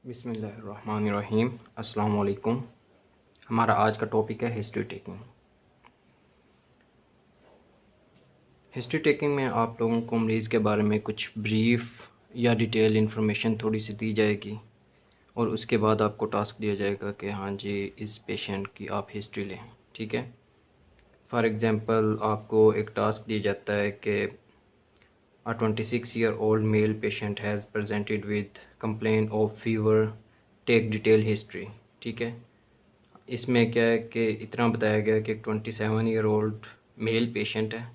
बिस्मिल्लाहिर्रहमानिर्रहीम। अस्सलाम वालेकुम। हमारा आज का टॉपिक है हिस्ट्री टेकिंग। हिस्ट्री टेकिंग में आप लोगों को मरीज़ के बारे में कुछ ब्रीफ या डिटेल इन्फॉर्मेशन थोड़ी सी दी जाएगी और उसके बाद आपको टास्क दिया जाएगा कि हाँ जी इस पेशेंट की आप हिस्ट्री लें। ठीक है। फॉर एग्ज़ाम्पल आपको एक टास्क दिया जाता है कि A 26-year-old male patient has presented with complaint of fever. Take detailed history। ठीक है। इसमें क्या है कि इतना बताया गया कि 27-year-old मेल पेशेंट है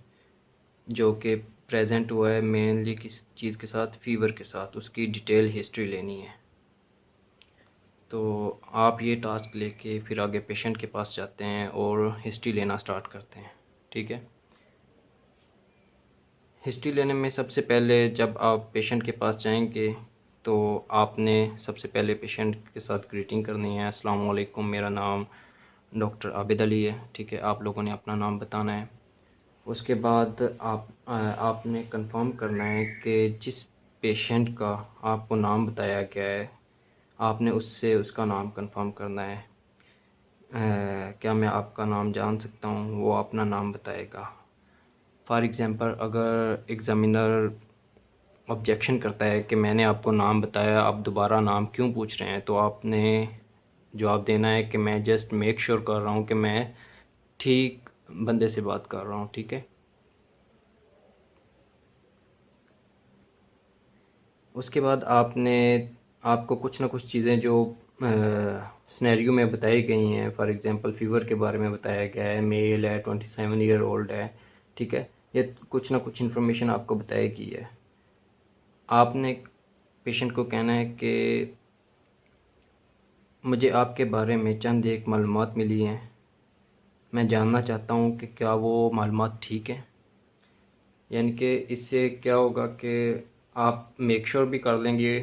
जो कि प्रेजेंट हुआ है मेनली किस चीज़ के साथ, फ़ीवर के साथ। उसकी डिटेल हिस्ट्री लेनी है। तो आप ये टास्क लेके फिर आगे पेशेंट के पास जाते हैं और हिस्ट्री लेना स्टार्ट करते हैं। ठीक है। हिस्ट्री लेने में सबसे पहले जब आप पेशेंट के पास जाएंगे तो आपने सबसे पहले पेशेंट के साथ ग्रीटिंग करनी है। अस्सलाम वालेकुम, मेरा नाम डॉक्टर आबिद अली है। ठीक है। आप लोगों ने अपना नाम बताना है। उसके बाद आपने कंफर्म करना है कि जिस पेशेंट का आपको नाम बताया गया है आपने उससे उसका नाम कंफर्म करना है। क्या मैं आपका नाम जान सकता हूँ? वो अपना नाम बताएगा। फॉर एग्ज़ाम्पल अगर एग्ज़ामिनर ऑब्जेक्शन करता है कि मैंने आपको नाम बताया, आप दोबारा नाम क्यों पूछ रहे हैं, तो आपने जवाब देना है कि मैं जस्ट मेक श्योर कर रहा हूँ कि मैं ठीक बंदे से बात कर रहा हूँ। ठीक है। उसके बाद आपको कुछ ना कुछ चीज़ें जो सिनेरियो में बताई गई हैं, फॉर एग्ज़ाम्पल फ़ीवर के बारे में बताया गया है, मेल है, 27 ईयर ओल्ड है। ठीक है। ये कुछ ना कुछ इन्फॉर्मेशन आपको बताई गई है। आपने पेशेंट को कहना है कि मुझे आपके बारे में चंद एक मालूमात मिली हैं, मैं जानना चाहता हूँ कि क्या वो मालूमात ठीक है। यानी कि इससे क्या होगा कि आप मेक श्योर भी कर लेंगे,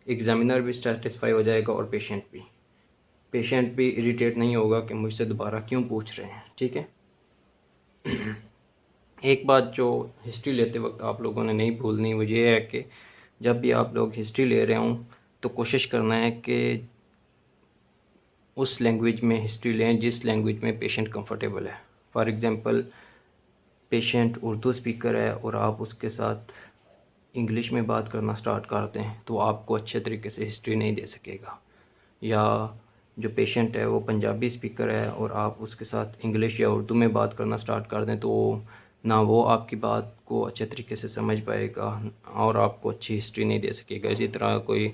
एग्ज़ामिनर भी सेटिस्फाई हो जाएगा और पेशेंट भी इरिटेट नहीं होगा कि मुझसे दोबारा क्यों पूछ रहे हैं। ठीक है। एक बात जो हिस्ट्री लेते वक्त आप लोगों ने नहीं भूलनी वो ये है कि जब भी आप लोग हिस्ट्री ले रहे हों तो कोशिश करना है कि उस लैंग्वेज में हिस्ट्री लें जिस लैंग्वेज में पेशेंट कंफर्टेबल है। For example patient Urdu speaker है और आप उसके साथ इंग्लिश में बात करना स्टार्ट करते हैं तो आपको अच्छे तरीके से हिस्ट्री नहीं दे सकेगा। या जो पेशेंट है वो पंजाबी स्पीकर है और आप उसके साथ इंग्लिश या उर्दू में बात करना स्टार्ट कर दें तो ना वो आपकी बात को अच्छे तरीके से समझ पाएगा और आपको अच्छी हिस्ट्री नहीं दे सकेगा। इसी तरह कोई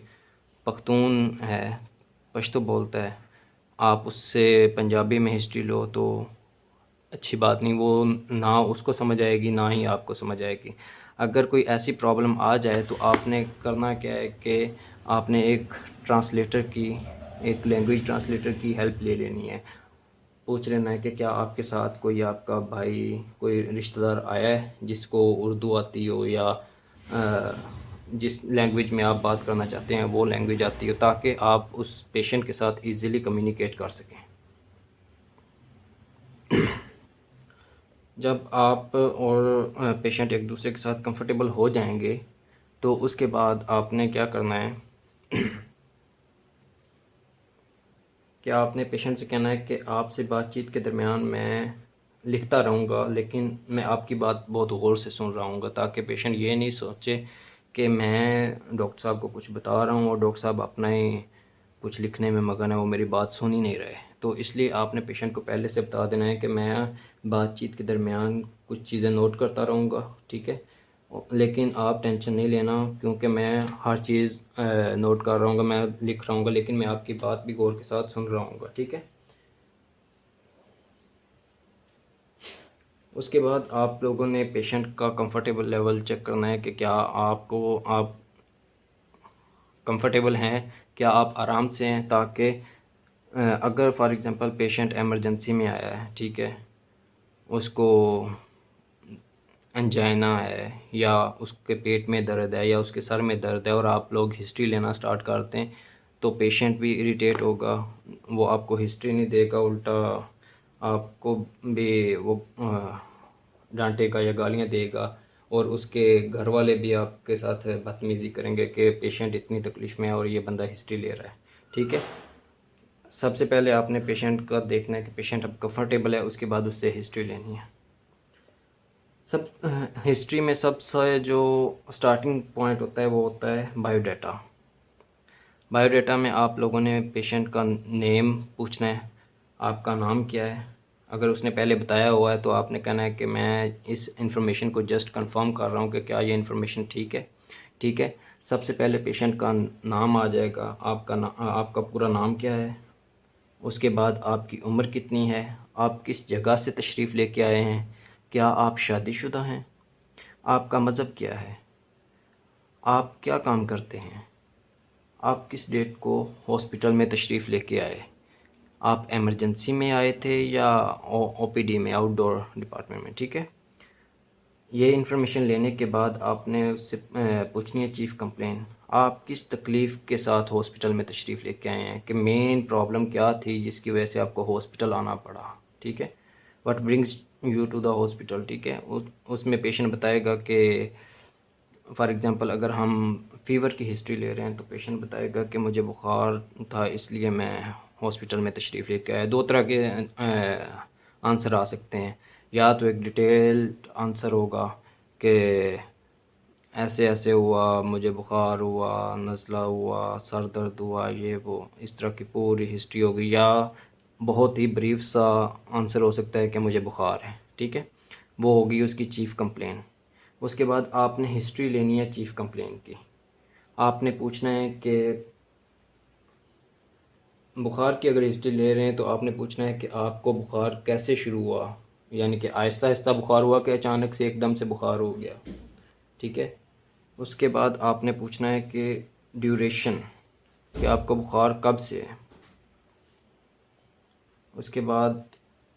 पख्तून है, पश्तो बोलता है, आप उससे पंजाबी में हिस्ट्री लो तो अच्छी बात नहीं, वो ना उसको समझ आएगी ना ही आपको समझ आएगी। अगर कोई ऐसी प्रॉब्लम आ जाए तो आपने करना क्या है कि आपने एक लैंग्वेज ट्रांसलेटर की हेल्प ले लेनी है। पूछ लेना है कि क्या आपके साथ कोई आपका भाई, कोई रिश्तेदार आया है जिसको उर्दू आती हो या जिस लैंग्वेज में आप बात करना चाहते हैं वो लैंग्वेज आती हो, ताकि आप उस पेशेंट के साथ ईज़िली कम्युनिकेट कर सकें। जब आप और पेशेंट एक दूसरे के साथ कंफर्टेबल हो जाएंगे तो उसके बाद आपने क्या करना है कि आपने पेशेंट से कहना है कि आपसे बातचीत के दरमियान मैं लिखता रहूँगा लेकिन मैं आपकी बात बहुत गौर से सुन रहा हूँ, ताकि पेशेंट ये नहीं सोचे कि मैं डॉक्टर साहब को कुछ बता रहा हूँ और डॉक्टर साहब अपना ही कुछ लिखने में मगन है, वो मेरी बात सुन ही नहीं रहे। तो इसलिए आपने पेशेंट को पहले से बता देना है कि मैं बातचीत के दरमियान कुछ चीज़ें नोट करता रहूँगा। ठीक है। लेकिन आप टेंशन नहीं लेना क्योंकि मैं हर चीज़ नोट कर रहा हूँ, मैं लिख रहा हूँ, लेकिन मैं आपकी बात भी गौर के साथ सुन रहा हूँ। ठीक है। उसके बाद आप लोगों ने पेशेंट का कंफर्टेबल लेवल चेक करना है कि क्या आप कंफर्टेबल हैं, क्या आप आराम से हैं, ताकि अगर फॉर एग्ज़ाम्पल पेशेंट एमरजेंसी में आया है, ठीक है, उसको अंजाइना है या उसके पेट में दर्द है या उसके सर में दर्द है और आप लोग हिस्ट्री लेना स्टार्ट करते हैं तो पेशेंट भी इरिटेट होगा, वो आपको हिस्ट्री नहीं देगा, उल्टा आपको भी वो डांटेगा या गालियाँ देगा और उसके घर वाले भी आपके साथ बदतमीज़ी करेंगे कि पेशेंट इतनी तकलीफ़ में है और ये बंदा हिस्ट्री ले रहा है। ठीक है, सबसे पहले आपने पेशेंट का देखना है कि पेशेंट अब कंफर्टेबल है, उसके बाद उससे हिस्ट्री लेनी है। सब हिस्ट्री में सबसे जो स्टार्टिंग पॉइंट होता है वो होता है बायोडाटा। बायोडाटा में आप लोगों ने पेशेंट का नेम पूछना है, आपका नाम क्या है। अगर उसने पहले बताया हुआ है तो आपने कहना है कि मैं इस इंफॉर्मेशन को जस्ट कंफर्म कर रहा हूँ कि क्या ये इन्फॉर्मेशन ठीक है। ठीक है, सबसे पहले पेशेंट का नाम आ जाएगा, आपका पूरा नाम क्या है। उसके बाद आपकी उम्र कितनी है, आप किस जगह से तशरीफ़ लेके आए हैं, क्या आप शादीशुदा हैं, आपका मज़हब क्या है, आप क्या काम करते हैं, आप किस डेट को हॉस्पिटल में तशरीफ़ लेके आए, आप एमरजेंसी में आए थे या ओपीडी में, आउटडोर डिपार्टमेंट में। ठीक है, ये इन्फॉर्मेशन लेने के बाद आपने उससे पूछनी है चीफ़ कंप्लेन, आप किस तकलीफ़ के साथ हॉस्पिटल में तशरीफ़ लेके आए हैं, कि मेन प्रॉब्लम क्या थी जिसकी वजह से आपको हॉस्पिटल आना पड़ा। ठीक है, what brings you to the hospital. ठीक है, उसमें पेशेंट बताएगा कि फॉर एग्ज़ाम्पल अगर हम फ़ीवर की हिस्ट्री ले रहे हैं तो पेशेंट बताएगा कि मुझे बुखार था इसलिए मैं हॉस्पिटल में तशरीफ़ लेके आया। दो तरह के आंसर आ सकते हैं, या तो एक डिटेल्ड आंसर होगा कि ऐसे ऐसे हुआ, मुझे बुखार हुआ, नज़ला हुआ, सर दर्द हुआ, ये वो, इस तरह की पूरी हिस्ट्री होगी। या बहुत ही ब्रीफ सा आंसर हो सकता है कि मुझे बुखार है। ठीक है, वो होगी उसकी चीफ़ कंप्लेन। उसके बाद आपने हिस्ट्री लेनी है चीफ़ कंप्लेन की। आपने पूछना है कि बुखार की अगर हिस्ट्री ले रहे हैं तो आपने पूछना है कि आपको बुखार कैसे शुरू हुआ, यानी कि आहिस्ता आहिस्ता बुखार हुआ कि अचानक से एकदम से बुखार हो गया। ठीक है, उसके बाद आपने पूछना है कि ड्यूरेशन, कि आपको बुखार कब से है। उसके बाद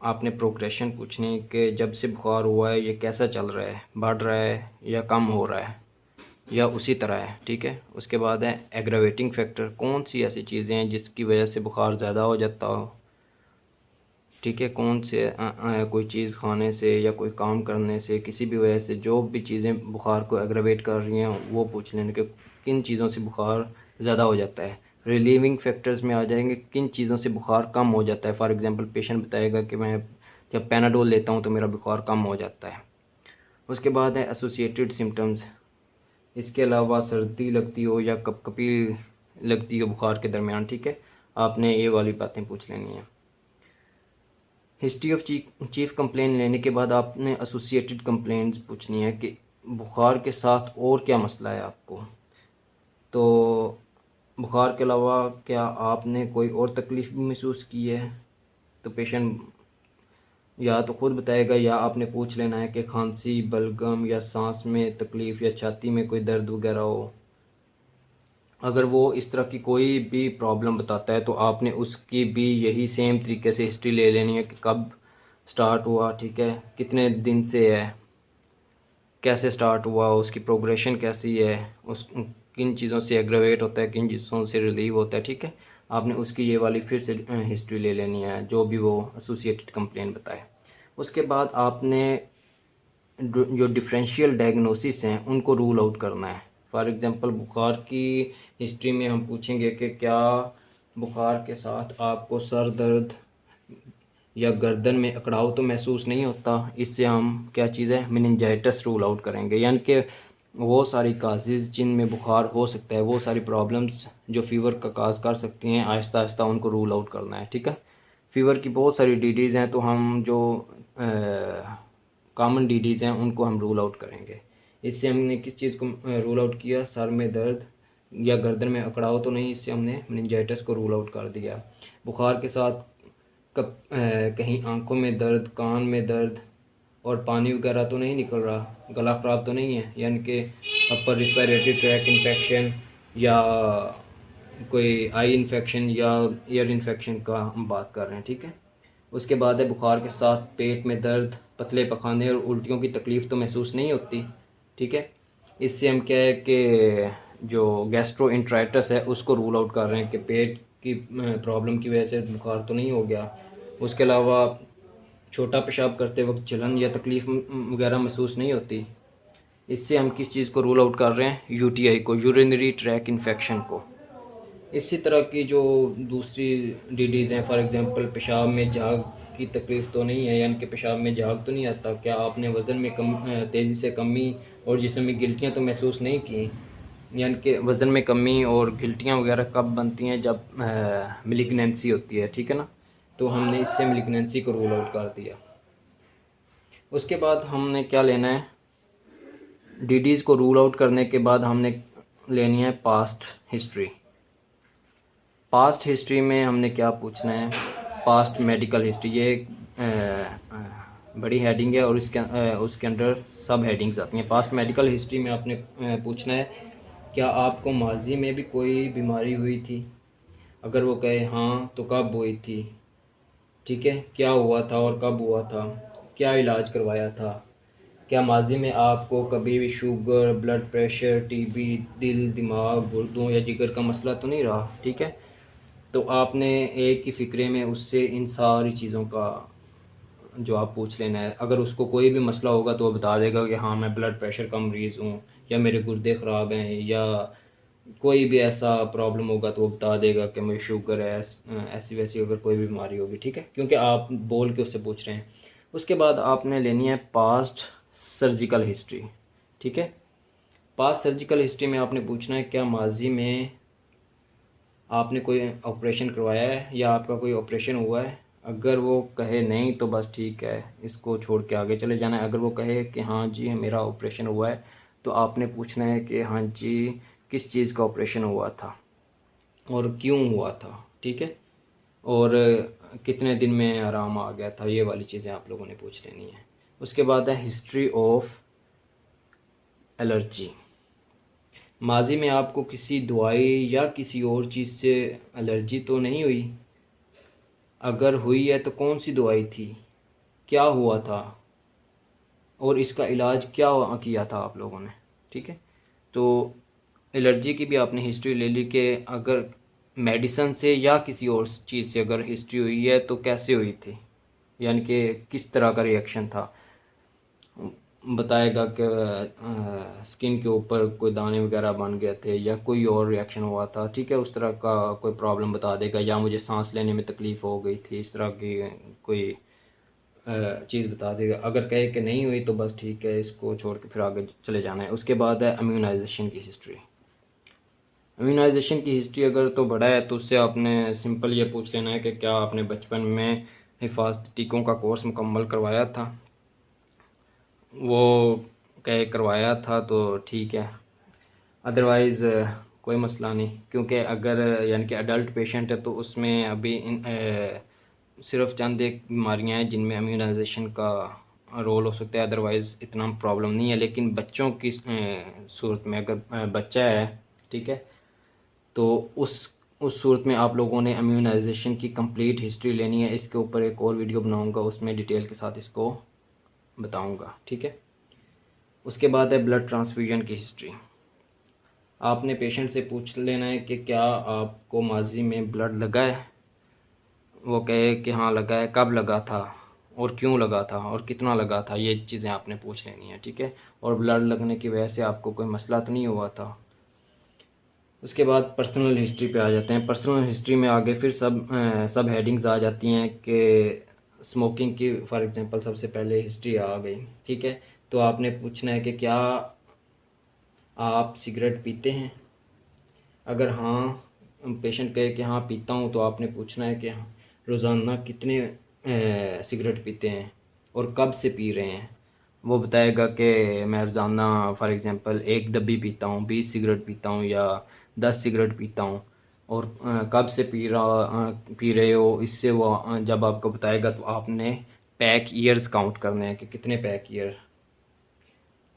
आपने प्रोग्रेशन पूछनी है कि जब से बुखार हुआ है ये कैसा चल रहा है, बढ़ रहा है या कम हो रहा है या उसी तरह है। ठीक है, उसके बाद है एग्रावेटिंग फैक्टर, कौन सी ऐसी चीज़ें हैं जिसकी वजह से बुखार ज़्यादा हो जाता हो। ठीक है, कौन से कोई चीज़ खाने से या कोई काम करने से, किसी भी वजह से जो भी चीज़ें बुखार को एग्रावेट कर रही हैं वो पूछ लेने के किन चीज़ों से बुखार ज़्यादा हो जाता है। रिलीविंग फैक्टर्स में आ जाएंगे किन चीज़ों से बुखार कम हो जाता है। फॉर एग्ज़ाम्पल पेशेंट बताएगा कि मैं जब पैनाडोल लेता हूँ तो मेरा बुखार कम हो जाता है। उसके बाद है एसोसिएटेड सिम्टम्स, इसके अलावा सर्दी लगती हो या कपकपी लगती हो बुखार के दरमियान। ठीक है, आपने ये वाली बातें पूछ लेनी है। हिस्ट्री ऑफ चीफ कंप्लेन लेने के बाद आपने एसोसिएटेड कंप्लेंट्स पूछनी है कि बुखार के साथ और क्या मसला है आपको। तो बुखार के अलावा क्या आपने कोई और तकलीफ़ भी महसूस की है, तो पेशेंट या तो खुद बताएगा या आपने पूछ लेना है कि खांसी, बलगम या सांस में तकलीफ़ या छाती में कोई दर्द वगैरह हो। अगर वो इस तरह की कोई भी प्रॉब्लम बताता है तो आपने उसकी भी यही सेम तरीके से हिस्ट्री ले लेनी है कि कब स्टार्ट हुआ। ठीक है, कितने दिन से है, कैसे स्टार्ट हुआ, उसकी प्रोग्रेशन कैसी है, उस किन चीज़ों से एग्रेवेट होता है, किन चीज़ों से रिलीव होता है। ठीक है, आपने उसकी ये वाली फिर से हिस्ट्री ले लेनी है जो भी वो एसोसिएटेड कंप्लेन बताए। उसके बाद आपने जो डिफरेंशियल डायग्नोसिस हैं उनको रूल आउट करना है। फॉर एग्ज़ाम्पल बुखार की हिस्ट्री में हम पूछेंगे कि क्या बुखार के साथ आपको सर दर्द या गर्दन में अकड़ाव तो महसूस नहीं होता। इससे हम क्या चीज़ है, मेनिंजाइटिस रूल आउट करेंगे, यानी कि वो सारी काजेज़ जिनमें बुखार हो सकता है, वो सारी प्रॉब्लम्स जो फ़ीवर का काज कर सकती हैं, आहिस्ता आहिस्ता उनको रूल आउट करना है। ठीक है, फ़ीवर की बहुत सारी डीडीज़ हैं तो हम जो कॉमन डीडीज़ हैं उनको हम रूल आउट करेंगे। इससे हमने किस चीज़ को रूल आउट किया, सर में दर्द या गर्दन में अकड़ाव तो नहीं, इससे हमने मेनिंजाइटिस को रूल आउट कर दिया। बुखार के साथ कहीं आंखों में दर्द, कान में दर्द और पानी वगैरह तो नहीं निकल रहा, गला ख़राब तो नहीं है, यानी कि अपर रिस्पायरेटरी ट्रैक इन्फेक्शन या कोई आई इन्फेक्शन या ईयर इन्फेक्शन का हम बात कर रहे हैं। ठीक है, उसके बाद है बुखार के साथ पेट में दर्द, पतले पखाने और उल्टियों की तकलीफ़ तो महसूस नहीं होती। ठीक है, इससे हम क्या है कि जो गैस्ट्रोइंट्राइटिस है उसको रूल आउट कर रहे हैं कि पेट की प्रॉब्लम की वजह से बुखार तो नहीं हो गया। उसके अलावा छोटा पेशाब करते वक्त जलन या तकलीफ़ वगैरह महसूस नहीं होती। इससे हम किस चीज़ को रूल आउट कर रहे हैं? यूटीआई को, यूरिनरी ट्रैक इन्फेक्शन को। इसी तरह की जो दूसरी डिजीज़ हैं, फॉर एग्जांपल पेशाब में झाग की तकलीफ़ तो नहीं है, यानी कि पेशाब में झाग तो नहीं आता। क्या आपने वज़न में तेज़ी से कमी और जिस्म में गिल्टियाँ तो महसूस नहीं की? यानी कि वज़न में कमी और गिल्टियाँ वगैरह कब बनती हैं? जब मेलिग्नेंसी होती है, ठीक है ना। तो हमने इससे मेलिग्नेंसी को रूल आउट कर दिया। उसके बाद हमने क्या लेना है? डीडीज़ को रूल आउट करने के बाद हमने लेनी है पास्ट हिस्ट्री। पास्ट हिस्ट्री में हमने क्या पूछना है? Past medical history. ये बड़ी हेडिंग है और उसके अंदर सब हेडिंग्स आती हैं। पास्ट मेडिकल हिस्ट्री में आपने पूछना है, क्या आपको माजी में भी कोई बीमारी हुई थी? अगर वो कहे हाँ तो कब हुई थी, ठीक है, क्या हुआ था और कब हुआ था, क्या इलाज करवाया था, क्या माजी में आपको कभी भी शुगर, ब्लड प्रेशर, टीबी, दिल, दिमाग, गुर्दों या जिगर का मसला तो नहीं रहा, ठीक है। तो आपने एक ही फ़िक्रे में उससे इन सारी चीज़ों का जवाब पूछ लेना है। अगर उसको कोई भी मसला होगा तो वो बता देगा कि हाँ मैं ब्लड प्रेशर का मरीज़ हूँ, या मेरे गुर्दे ख़राब हैं, या कोई भी ऐसा प्रॉब्लम होगा तो वो बता देगा कि मुझे शुगर है, ऐसी वैसी अगर कोई भी बीमारी होगी, ठीक है, क्योंकि आप बोल के उससे पूछ रहे हैं। उसके बाद आपने लेनी है पास्ट सर्जिकल हिस्ट्री, ठीक है। पास्ट सर्जिकल हिस्ट्री में आपने पूछना है, क्या माजी में आपने कोई ऑपरेशन करवाया है या आपका कोई ऑपरेशन हुआ है? अगर वो कहे नहीं तो बस ठीक है, इसको छोड़ के आगे चले जाना है। अगर वो कहे कि हाँ जी मेरा ऑपरेशन हुआ है, तो आपने पूछना है कि हाँ जी किस चीज़ का ऑपरेशन हुआ था और क्यों हुआ था, ठीक है, और कितने दिन में आराम आ गया था। ये वाली चीज़ें आप लोगों ने पूछ लेनी है। उसके बाद है हिस्ट्री ऑफ एलर्जी। माजी में आपको किसी दवाई या किसी और चीज़ से एलर्जी तो नहीं हुई? अगर हुई है तो कौन सी दवाई थी, क्या हुआ था और इसका इलाज क्या किया था आप लोगों ने, ठीक है। तो एलर्जी की भी आपने हिस्ट्री ले ली कि अगर मेडिसन से या किसी और चीज़ से अगर हिस्ट्री हुई है तो कैसे हुई थी, यानी कि किस तरह का रिएक्शन था। बताएगा कि स्किन के ऊपर कोई दाने वगैरह बन गए थे या कोई और रिएक्शन हुआ था, ठीक है, उस तरह का कोई प्रॉब्लम बता देगा। या मुझे सांस लेने में तकलीफ़ हो गई थी, इस तरह की कोई चीज़ बता देगा। अगर कहे कि नहीं हुई तो बस ठीक है, इसको छोड़ के फिर आगे चले जाना है। उसके बाद है इम्यूनाइजेशन की हिस्ट्री। इम्यूनाइजेशन की हिस्ट्री अगर तो बड़ा है तो उससे आपने सिंपल ये पूछ लेना है कि क्या आपने बचपन में हिफाजती टीकों का कोर्स मुकम्मल करवाया था। वो कहे करवाया था तो ठीक है, अदरवाइज़ कोई मसला नहीं, क्योंकि अगर यानी कि अडल्ट पेशेंट है तो उसमें अभी सिर्फ चंद एक बीमारियां हैं जिनमें इम्यूनाइजेशन का रोल हो सकता है, अदरवाइज़ इतना प्रॉब्लम नहीं है। लेकिन बच्चों की सूरत में अगर बच्चा है, ठीक है, तो उस सूरत में आप लोगों ने इम्यूनाइजेशन की कंप्लीट हिस्ट्री लेनी है। इसके ऊपर एक और वीडियो बनाऊंगा, उसमें डिटेल के साथ इसको बताऊंगा, ठीक है। उसके बाद है ब्लड ट्रांसफ्यूजन की हिस्ट्री। आपने पेशेंट से पूछ लेना है कि क्या आपको माजी में ब्लड लगा है। वो कहे कि हाँ लगा है, कब लगा था और क्यों लगा था और कितना लगा था, ये चीज़ें आपने पूछ लेनी है, ठीक है। और ब्लड लगने की वजह से आपको कोई मसला तो नहीं हुआ था। उसके बाद पर्सनल हिस्ट्री पे आ जाते हैं। पर्सनल हिस्ट्री में आगे फिर सब हेडिंग्स आ जाती हैं कि स्मोकिंग की फॉर एग्जांपल सबसे पहले हिस्ट्री आ गई, ठीक है। तो आपने पूछना है कि क्या आप सिगरेट पीते हैं। अगर हाँ, पेशेंट कहे कि हाँ पीता हूँ, तो आपने पूछना है कि रोज़ाना कितने सिगरेट पीते हैं और कब से पी रहे हैं। वो बताएगा कि मैं रोज़ाना फॉर एग्ज़ाम्पल 1 डब्बी पीता हूँ, 20 सिगरेट पीता हूँ या 10 सिगरेट पीता हूँ, और कब से पी रहे हो। इससे वो जब आपको बताएगा तो आपने पैक ईयर्स काउंट करने हैं कि कितने पैक ईयर।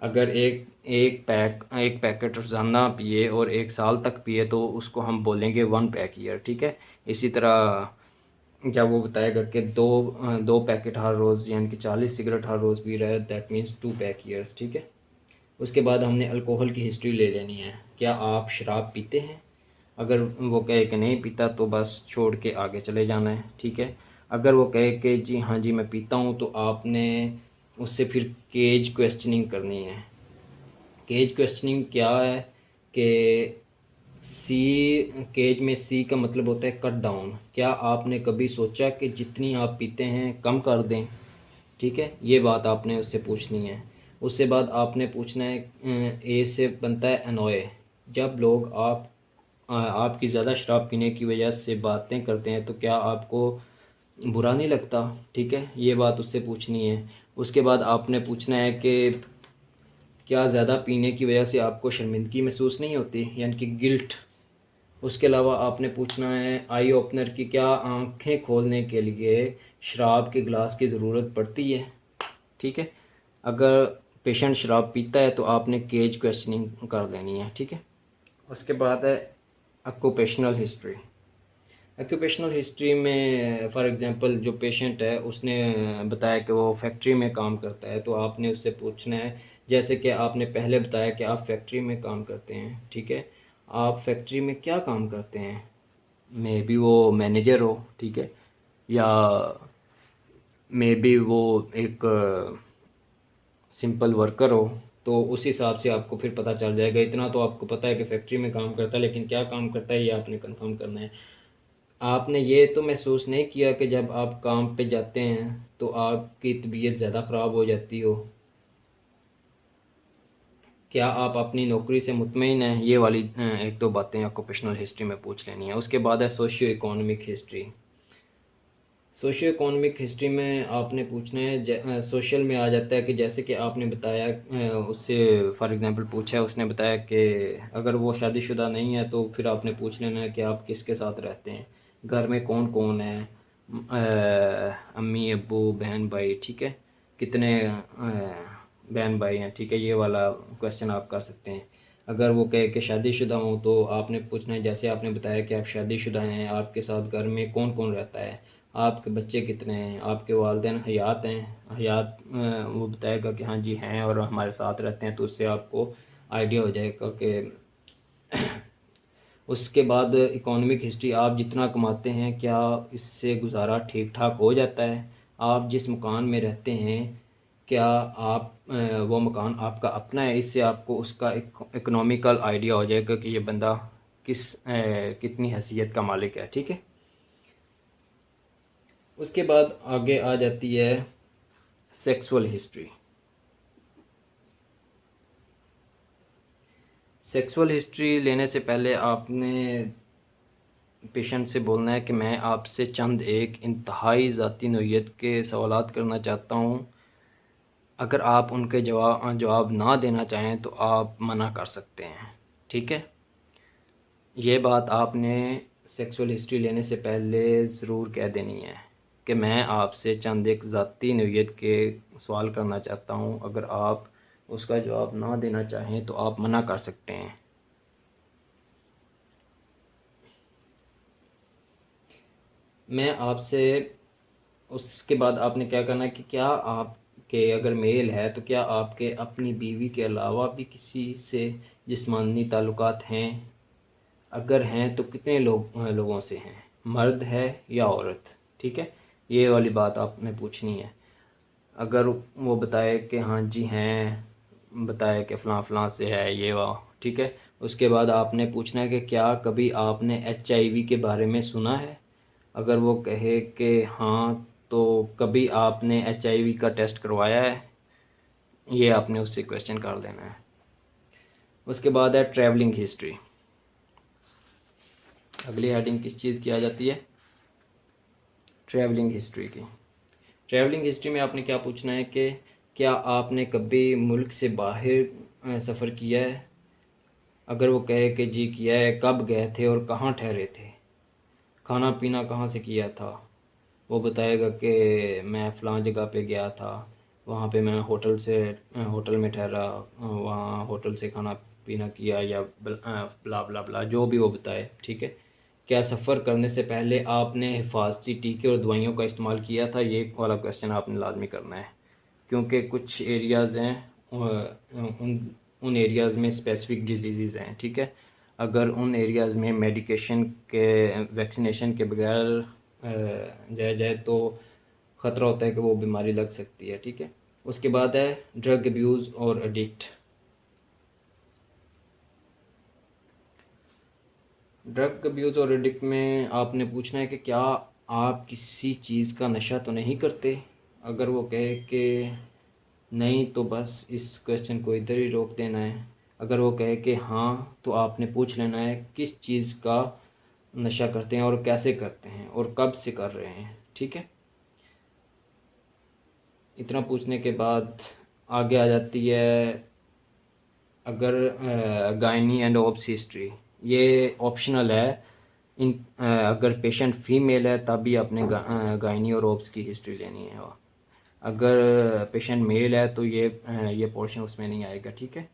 अगर एक पैकेट रोज़ाना पिए और 1 साल तक पिए तो उसको हम बोलेंगे 1 पैक ईयर, ठीक है। इसी तरह जब वो बताएगा कि दो पैकेट हर रोज़ यानी कि 40 सिगरेट हर रोज़ पी रहा है, दैट मीन्स 2 पैक ईयर्स, ठीक है। उसके बाद हमने अल्कोहल की हिस्ट्री ले लेनी है। क्या आप शराब पीते हैं? अगर वो कहे कि नहीं पीता तो बस छोड़ के आगे चले जाना है, ठीक है। अगर वो कहे कि जी हाँ जी मैं पीता हूँ, तो आपने उससे फिर केज क्वेश्चनिंग करनी है केज क्वेश्चनिंग क्या है कि सी, केज में सी का मतलब होता है कट डाउन। क्या आपने कभी सोचा कि जितनी आप पीते हैं कम कर दें? ठीक है, ये बात आपने उससे पूछनी है। उससे बाद आपने पूछना है ए से बनता है अनोय। जब लोग आपकी ज़्यादा शराब पीने की वजह से बातें करते हैं तो क्या आपको बुरा नहीं लगता? ठीक है, ये बात उससे पूछनी है। उसके बाद आपने पूछना है कि क्या ज़्यादा पीने की वजह से आपको शर्मिंदगी महसूस नहीं होती, यानी कि गिल्ट। उसके अलावा आपने पूछना है आई ओपनर की, क्या आंखें खोलने के लिए शराब के गिलास की ज़रूरत पड़ती है? ठीक है, अगर पेशेंट शराब पीता है तो आपने केज क्वेश्चनिंग कर लेनी है। ठीक है, उसके बाद है ऑक्यूपेशनल हिस्ट्री। ऑक्यूपेशनल हिस्ट्री में फॉर एग्जांपल जो पेशेंट है उसने बताया कि वो फैक्ट्री में काम करता है, तो आपने उससे पूछना है, जैसे कि आपने पहले बताया कि आप फैक्ट्री में काम करते हैं। ठीक है, आप फैक्ट्री में क्या काम करते हैं? मे बी वो मैनेजर हो, ठीक है, या मे बी वो एक सिंपल वर्कर हो। तो उस हिसाब से आपको फिर पता चल जाएगा। इतना तो आपको पता है कि फैक्ट्री में काम करता है, लेकिन क्या काम करता है ये आपने कंफर्म करना है। आपने ये तो महसूस नहीं किया कि जब आप काम पे जाते हैं तो आपकी तबीयत ज़्यादा ख़राब हो जाती हो? क्या आप अपनी नौकरी से मुतमईन हैं? ये वाली एक दो बातें ऑक्यूपेशनल हिस्ट्री में पूछ लेनी है। उसके बाद है socio economic history. Socio economic history में आपने पूछना है, सोशल में आ जाता है कि जैसे कि आपने बताया, उससे फॉर एग्जांपल पूछा है, उसने बताया कि अगर वो शादीशुदा नहीं है तो फिर आपने पूछ लेना है कि आप किसके साथ रहते हैं, घर में कौन कौन है, अम्मी अब्बू बहन भाई। ठीक है, कितने बहन भाई हैं? ठीक है, ये वाला क्वेश्चन आप कर सकते हैं। अगर वो कहे कि शादीशुदा हूँ तो आपने पूछना है, जैसे आपने बताया कि आप शादीशुदा हैं, आपके साथ घर में कौन कौन रहता है, आपके बच्चे कितने हैं, आपके वालिदैन हयात हैं? हयात वो बताएगा कि हाँ जी हैं और हमारे साथ रहते हैं, तो उससे आपको आइडिया हो जाएगा कि उसके बाद इकोनॉमिक हिस्ट्री, आप जितना कमाते हैं क्या इससे गुजारा ठीक ठाक हो जाता है? आप जिस मकान में रहते हैं क्या आप वो मकान आपका अपना है? इससे आपको उसका इकोनॉमिकल आइडिया हो जाएगा कि ये बंदा कितनी हैसियत का मालिक है। ठीक है, उसके बाद आगे आ जाती है सेक्सुअल हिस्ट्री। सेक्सुअल हिस्ट्री लेने से पहले आपने पेशेंट से बोलना है कि मैं आपसे चंद एक इंतहाई ज़ाती नौइयत के सवालात करना चाहता हूँ। अगर आप उनके जवाब ना देना चाहें तो आप मना कर सकते हैं। ठीक है, ये बात आपने सेक्सुअल हिस्ट्री लेने से पहले ज़रूर कह देनी है कि मैं आपसे चंद एक ज़ाती नौइयत के सवाल करना चाहता हूँ। अगर आप उसका जवाब ना देना चाहें तो आप मना कर सकते हैं। मैं आपसे उसके बाद आपने क्या करना है कि क्या आपके अगर मेल है तो क्या आपके अपनी बीवी के अलावा भी किसी से जिस्मानी ताल्लुकात हैं? अगर हैं तो कितने लोगों से हैं, मर्द है या औरत? ठीक है, ये वाली बात आपने पूछनी है। अगर वो बताए कि हाँ जी हैं, बताए कि फ़लाँ फ़लाँ से है ये वाह, ठीक है। उसके बाद आपने पूछना है कि क्या कभी आपने HIV के बारे में सुना है? अगर वो कहे कि हाँ तो कभी आपने HIV का टेस्ट करवाया है? ये आपने उससे क्वेश्चन कर देना है। उसके बाद है ट्रैवलिंग हिस्ट्री। अगली हेडिंग किस चीज़ की आ जाती है? ट्रैवलिंग हिस्ट्री की। ट्रैवलिंग हिस्ट्री में आपने क्या पूछना है कि क्या आपने कभी मुल्क से बाहर सफ़र किया है? अगर वो कहे कि जी किया है, कब गए थे और कहाँ ठहरे थे, खाना पीना कहाँ से किया था? वो बताएगा कि मैं फ़लाँ जगह पे गया था, वहाँ पे मैं होटल में ठहरा, वहाँ होटल से खाना पीना किया, या ब्ला ब्ला ब्ला जो भी वो बताए। ठीक है, क्या सफ़र करने से पहले आपने हिफाजती टीके और दवाइयों का इस्तेमाल किया था? ये वाला क्वेश्चन आपने लाजमी करना है, क्योंकि कुछ एरियाज़ हैं उन उन एरियाज़ में स्पेसिफिक डिजीज़ हैं। ठीक है, अगर उन एरियाज़ में मेडिकेशन के वैक्सीनेशन के बगैर जाया जाए तो ख़तरा होता है कि वो बीमारी लग सकती है। ठीक है, उसके बाद है ड्रग अब्यूज़ और एडिक्ट। ड्रग अब्यूज़ और एडिक्ट में आपने पूछना है कि क्या आप किसी चीज़ का नशा तो नहीं करते। अगर वो कहे कि नहीं तो बस इस क्वेश्चन को इधर ही रोक देना है। अगर वो कहे कि हाँ तो आपने पूछ लेना है किस चीज़ का नशा करते हैं और कैसे करते हैं और कब से कर रहे हैं। ठीक है, इतना पूछने के बाद आगे आ जाती है अगर गायनी एंड ओब्स हिस्ट्री। ये ऑप्शनल है। अगर पेशेंट फीमेल है तब भी आपने गायनी और ओब्स की हिस्ट्री लेनी है। अगर पेशेंट मेल है तो ये पोर्शन उसमें नहीं आएगा। ठीक है,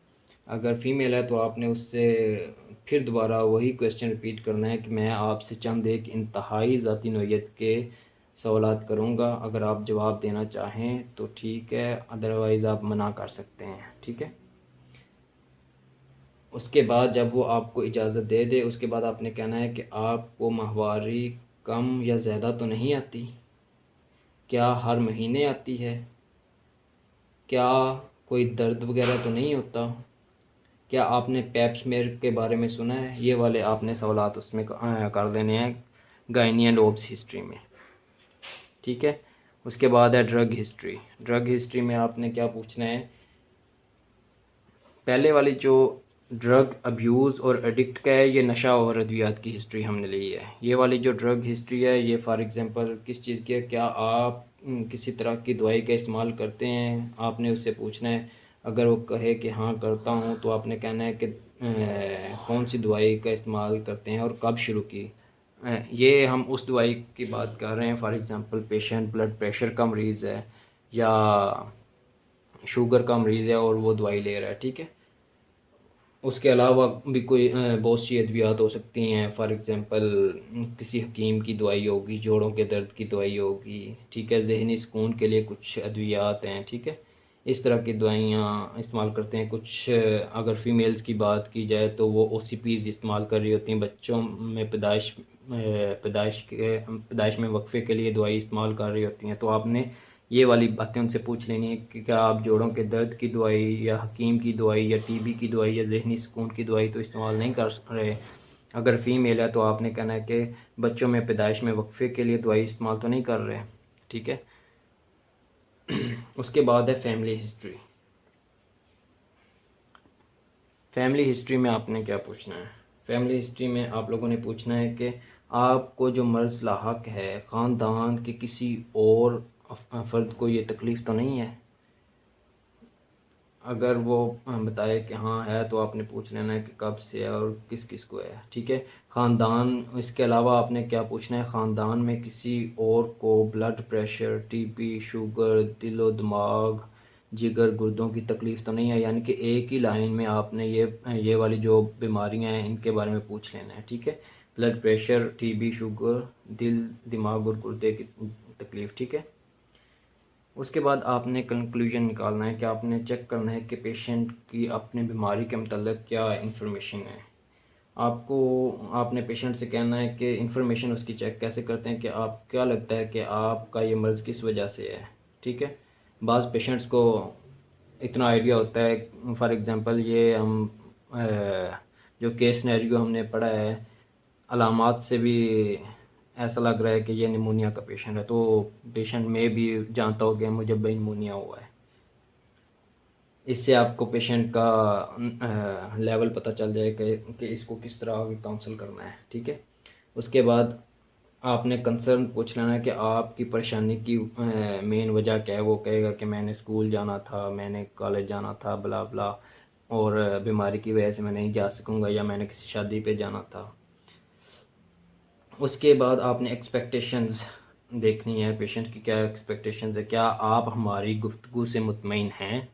अगर फीमेल है तो आपने उससे फिर दोबारा वही क्वेश्चन रिपीट करना है कि मैं आपसे चंद एक इंतहाई ज़ाती नौइयत के सवालात करूँगा। अगर आप जवाब देना चाहें तो ठीक है, अदरवाइज़ आप मना कर सकते हैं। ठीक है, उसके बाद जब वो आपको इजाज़त दे दे उसके बाद आपने कहना है कि आपको माहवारी कम या ज़्यादा तो नहीं आती, क्या हर महीने आती है, क्या कोई दर्द वगैरह तो नहीं होता, क्या आपने पेप स्मेयर के बारे में सुना है। ये वाले आपने सवालात उसमें कर देने हैं गायनी एंड ओब्स हिस्ट्री में। ठीक है, उसके बाद है ड्रग हिस्ट्री। ड्रग हिस्ट्री में आपने क्या पूछना है, पहले वाली जो ड्रग अब्यूज़ और एडिक्ट का है ये नशा और अद्वियात की हिस्ट्री हमने ली है। ये वाली जो ड्रग हिस्ट्री है ये फॉर एग्ज़ाम्पल किस चीज़ की है, क्या आप किसी तरह की दवाई का इस्तेमाल करते हैं, आपने उससे पूछना है। अगर वो कहे कि हाँ करता हूँ तो आपने कहना है कि कौन सी दवाई का इस्तेमाल करते हैं और कब शुरू की। ये हम उस दवाई की बात कर रहे हैं, for example patient blood pressure का मरीज़ है या शुगर का मरीज़ है और वो दवाई ले रहा है। ठीक है, उसके अलावा भी कोई बहुत सी अद्वियात हो सकती हैं। फॉर एग्ज़ाम्पल किसी हकीम की दवाई होगी, जोड़ों के दर्द की दवाई होगी। ठीक है, ज़हनी सुकून के लिए कुछ अद्वियात हैं। ठीक है, इस तरह की दवाइयाँ इस्तेमाल करते हैं। कुछ अगर फ़ीमेल्स की बात की जाए तो वो ओसीपीज़ इस्तेमाल कर रही होती हैं, बच्चों में पैदाइश में वक्फे के लिए दवाई इस्तेमाल कर रही होती हैं। तो आपने ये वाली बातें उनसे पूछ लेनी है कि क्या आप जोड़ों के दर्द की दवाई या हकीम की दवाई या टीबी की दवाई या ज़हनी सुकून की दवाई तो इस्तेमाल नहीं कर रहे। अगर फ़ीमेल है तो आपने कहना है कि बच्चों में पैदाइश में वक्फे के लिए दवाई इस्तेमाल तो नहीं कर रहे। ठीक है, उसके बाद है फैमिली हिस्ट्री। फैमिली हिस्ट्री में आपने क्या पूछना है, फैमिली हिस्ट्री में आप लोगों ने पूछना है कि आपको जो मर्ज़ लाहक है ख़ानदान के किसी और फ़र्द को ये तकलीफ़ तो नहीं है। अगर वो बताए कि हाँ है तो आपने पूछ लेना है कि कब से है और किस किस को है। ठीक है, ख़ानदान, इसके अलावा आपने क्या पूछना है, ख़ानदान में किसी और को ब्लड प्रेशर, टीबी, शुगर, दिलो दिमाग, जिगर, गुर्दों की तकलीफ़ तो नहीं है। यानी कि एक ही लाइन में आपने ये वाली जो बीमारियां हैं इनके बारे में पूछ लेना है। ठीक है, ब्लड प्रेशर, टीबी, शुगर, दिल दिमाग और गुर्दे की तकलीफ़। ठीक है, उसके बाद आपने कंक्लूजन निकालना है कि आपने चेक करना है कि पेशेंट की अपने बीमारी के मतलब क्या इन्फॉर्मेशन है। आपने पेशेंट से कहना है कि इन्फॉर्मेशन उसकी चेक कैसे करते हैं कि आप क्या लगता है कि आपका ये मर्ज़ किस वजह से है। ठीक है, बाज़ पेशेंट्स को इतना आइडिया होता है। फॉर एग्ज़ाम्पल ये हम जो केस सिनेरियो हमने पढ़ा है अलामात से भी ऐसा लग रहा है कि ये निमोनिया का पेशेंट है, तो पेशेंट में भी जानता हो कि मुझे निमोनिया हुआ है। इससे आपको पेशेंट का लेवल पता चल जाए कि इसको किस तरह आगे काउंसल करना है। ठीक है, उसके बाद आपने कंसर्न पूछ लेना है कि आपकी परेशानी की मेन वजह क्या है। वो कहेगा कि मैंने स्कूल जाना था, मैंने कॉलेज जाना था, बला बला, और बीमारी की वजह से मैं नहीं जा सकूँगा, या मैंने किसी शादी पे जाना था। उसके बाद आपने एक्सपेक्टेशंस देखनी है, पेशेंट की क्या एक्सपेक्टेशंस है, क्या आप हमारी गुफ्तगू से मुतमईन हैं।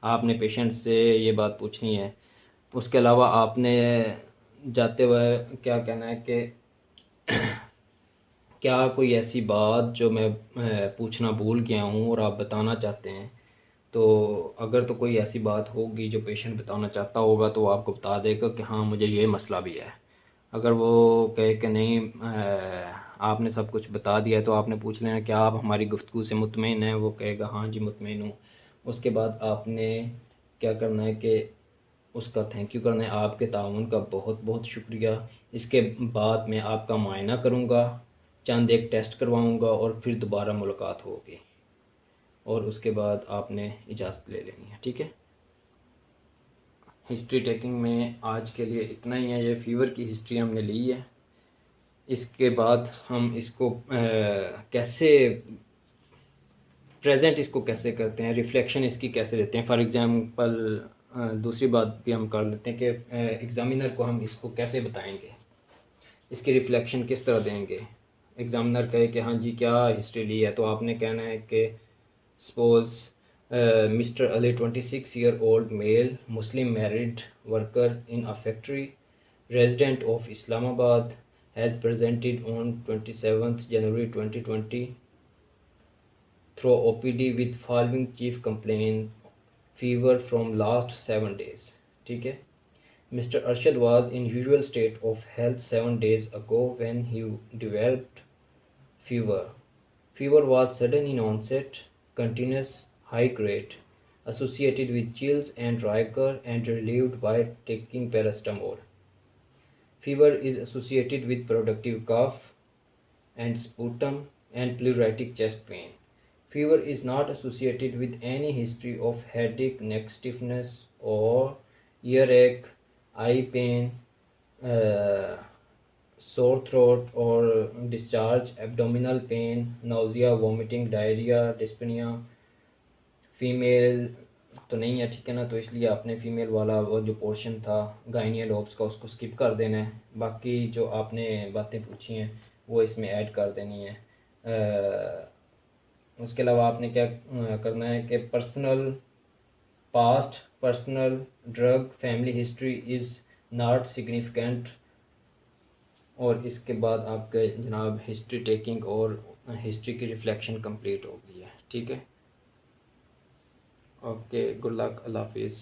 आपने पेशेंट से ये बात पूछनी है। उसके अलावा आपने जाते हुए क्या कहना है कि क्या कोई ऐसी बात जो मैं पूछना भूल गया हूँ और आप बताना चाहते हैं। तो अगर तो कोई ऐसी बात होगी जो पेशेंट बताना चाहता होगा तो वो आपको बता देगा कि हाँ मुझे ये मसला भी है। अगर वो कहे कि नहीं आपने सब कुछ बता दिया है तो आपने पूछ लेना क्या आप हमारी गुफ्तगू से मुतमईन हैं। वो कहेगा हाँ जी मुतमईन हूँ। उसके बाद आपने क्या करना है कि उसका थैंक यू करना है, आपके ताउन का बहुत बहुत शुक्रिया, इसके बाद मैं आपका मुआयना करूँगा, चंद एक टेस्ट करवाऊँगा और फिर दोबारा मुलाकात होगी और उसके बाद आपने इजाज़त ले लेनी है, ठीक है। हिस्ट्री टेकिंग में आज के लिए इतना ही है। ये फ़ीवर की हिस्ट्री हमने ली है। इसके बाद हम इसको कैसे प्रेजेंट इसको कैसे करते हैं, रिफ्लेक्शन इसकी कैसे देते हैं। फॉर एग्ज़ाम्पल दूसरी बात भी हम कर लेते हैं कि एग्ज़ामिनर को हम इसको कैसे बताएंगे, इसकी रिफ्लेक्शन किस तरह देंगे। एग्ज़ामिनर कहे कि हाँ जी क्या हिस्ट्री ली है, तो आपने कहना है कि suppose Mr. Ali, 26-year-old male, Muslim married worker in a factory, resident of Islamabad, has presented on 27th January 2020 through OPD with following chief complaint: fever from last 7 days. ठीक है। Mr. Arshad was in usual state of health 7 days ago when he developed fever. Fever was sudden in onset, continuous, high grade, associated with chills and rigor, and relieved by taking paracetamol. Fever is associated with productive cough and sputum and pleuritic chest pain. Fever is not associated with any history of headache, neck stiffness, or earache, eye pain, uh, sore throat or discharge, abdominal pain, nausea, vomiting, diarrhea, dyspnea. Female तो नहीं है, ठीक है ना, तो इसलिए आपने female वाला वो जो पोर्शन था गाइनियल लोब्स का उसको स्किप कर देना है। बाकी जो आपने बातें पूछी हैं वो इसमें ऐड कर देनी है। उसके अलावा आपने क्या करना है कि personal past, personal drug, family history is not significant. और इसके बाद आपके जनाब हिस्ट्री टेकिंग और हिस्ट्री की रिफ्लेक्शन कंप्लीट हो गई है, ठीक है। ओके, गुड लक, अल्लाह हाफिज़।